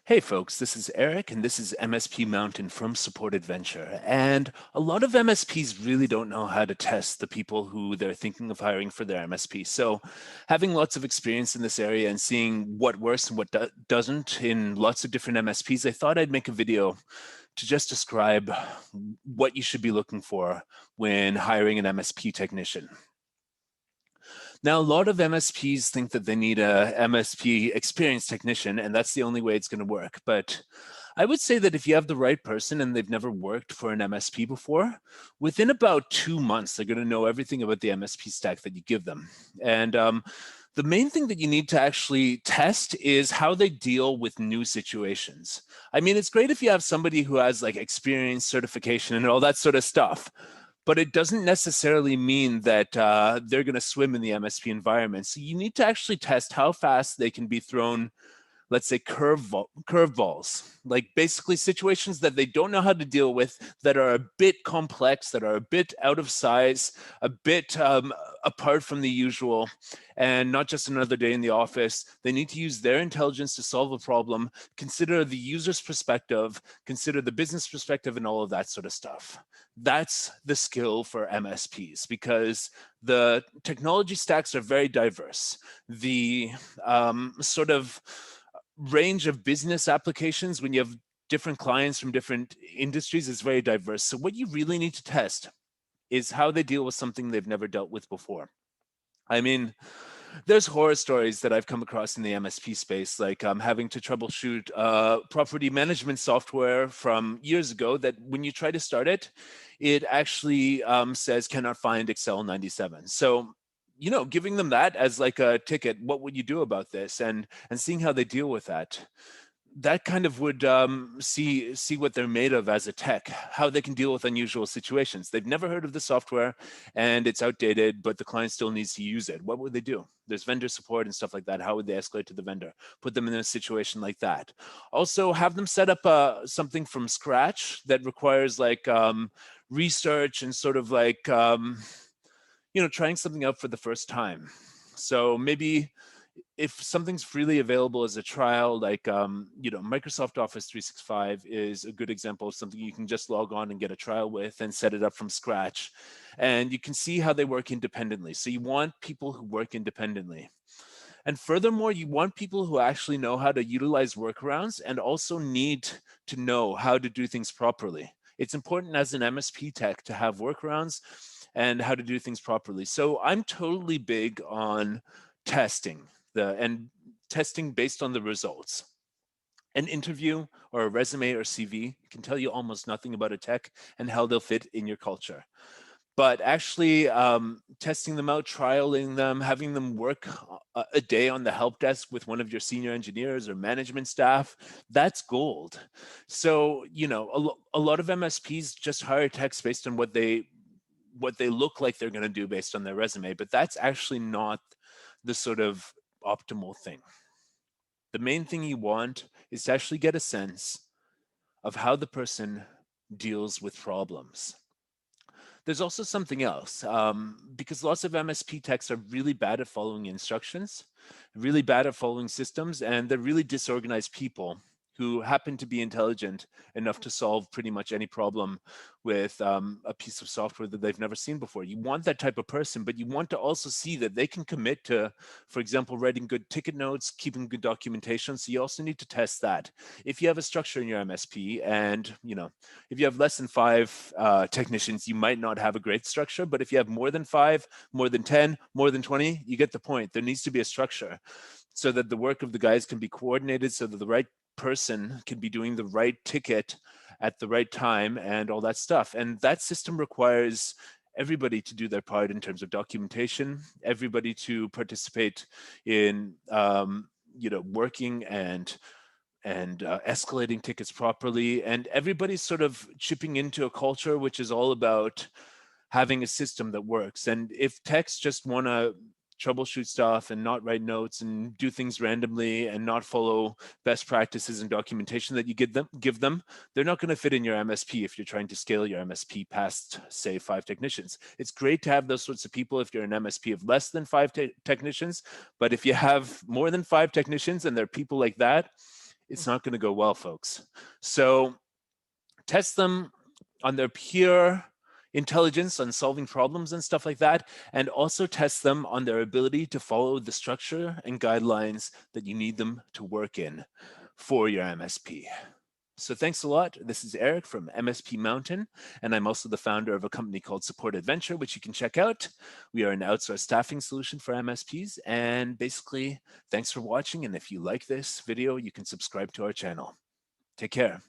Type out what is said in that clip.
Hey folks, this is Eric and this is MSP Mountain from Support Adventure. And a lot of MSPs really don't know how to test the people who they're thinking of hiring for their MSP. So having lots of experience in this area and seeing what works and what doesn't in lots of different MSPs, I thought I'd make a video to just describe what you should be looking for when hiring an MSP technician. Now, a lot of MSPs think that they need a MSP-experienced technician, and that's the only way it's going to work. But I would say that if you have the right person and they've never worked for an MSP before, within about 2 months, they're going to know everything about the MSP stack that you give them. And the main thing that you need to actually test is how they deal with new situations. I mean, it's great if you have somebody who has like experience, certification, and all that sort of stuff. But it doesn't necessarily mean that they're going to swim in the MSP environment. So you need to actually test how fast they can be thrown, let's say, curveballs, like basically situations that they don't know how to deal with, that are a bit complex, that are a bit out of size, a bit apart from the usual, and not just another day in the office. They need to use their intelligence to solve a problem, consider the user's perspective, consider the business perspective, and all of that sort of stuff. That's the skill for MSPs, because the technology stacks are very diverse. The sort of range of business applications when you have different clients from different industries is very diverse. So what you really need to test is how they deal with something they've never dealt with before. I mean, there's horror stories that I've come across in the MSP space, like having to troubleshoot property management software from years ago that when you try to start it, it actually says cannot find Excel 97. So, you know, giving them that as like a ticket, what would you do about this? And seeing how they deal with that. That kind of would see what they're made of as a tech, how they can deal with unusual situations. They've never heard of the software and it's outdated, but the client still needs to use it. What would they do? There's vendor support and stuff like that. How would they escalate to the vendor? Put them in a situation like that. Also, have them set up something from scratch that requires like research and sort of like, trying something out for the first time. So maybe if something's freely available as a trial, like Microsoft Office 365 is a good example of something you can just log on and get a trial with and set it up from scratch, and you can see how they work independently. So you want people who work independently. And furthermore, you want people who actually know how to utilize workarounds and also need to know how to do things properly. It's important as an MSP tech to have workarounds and how to do things properly. So I'm totally big on testing and testing based on the results. An interview or a resume or CV can tell you almost nothing about a tech and how they'll fit in your culture. But actually testing them out, trialing them, having them work a day on the help desk with one of your senior engineers or management staff, that's gold. So, a lot of MSPs just hire techs based on what they look like they're going to do based on their resume, but that's actually not the sort of optimal thing. The main thing you want is to actually get a sense of how the person deals with problems. There's also something else, because lots of MSP techs are really bad at following instructions, really bad at following systems, and they're really disorganized people who happen to be intelligent enough to solve pretty much any problem with a piece of software that they've never seen before. You want that type of person, but you want to also see that they can commit to, for example, writing good ticket notes, keeping good documentation. So you also need to test that. If you have a structure in your MSP and, if you have less than 5 technicians, you might not have a great structure, but if you have more than 5, more than 10, more than 20, you get the point. There needs to be a structure so that the work of the guys can be coordinated, so that the right person can be doing the right ticket at the right time and all that stuff. And that system requires everybody to do their part in terms of documentation, everybody to participate in, working and escalating tickets properly, and everybody's sort of chipping into a culture which is all about having a system that works. And if techs just want to troubleshoot stuff and not write notes and do things randomly and not follow best practices and documentation that you give them, they're not going to fit in your MSP if you're trying to scale your MSP past, say, 5 technicians. It's great to have those sorts of people if you're an MSP of less than 5 technicians, but if you have more than 5 technicians and there are people like that, it's not going to go well, folks. So test them on their pure intelligence on solving problems and stuff like that, and also test them on their ability to follow the structure and guidelines that you need them to work in for your MSP. So thanks a lot. This is Eric from MSP Mountain, and I'm also the founder of a company called Support Adventure, which you can check out. We are an outsourced staffing solution for MSPs, and basically, thanks for watching. And if you like this video, you can subscribe to our channel. Take care.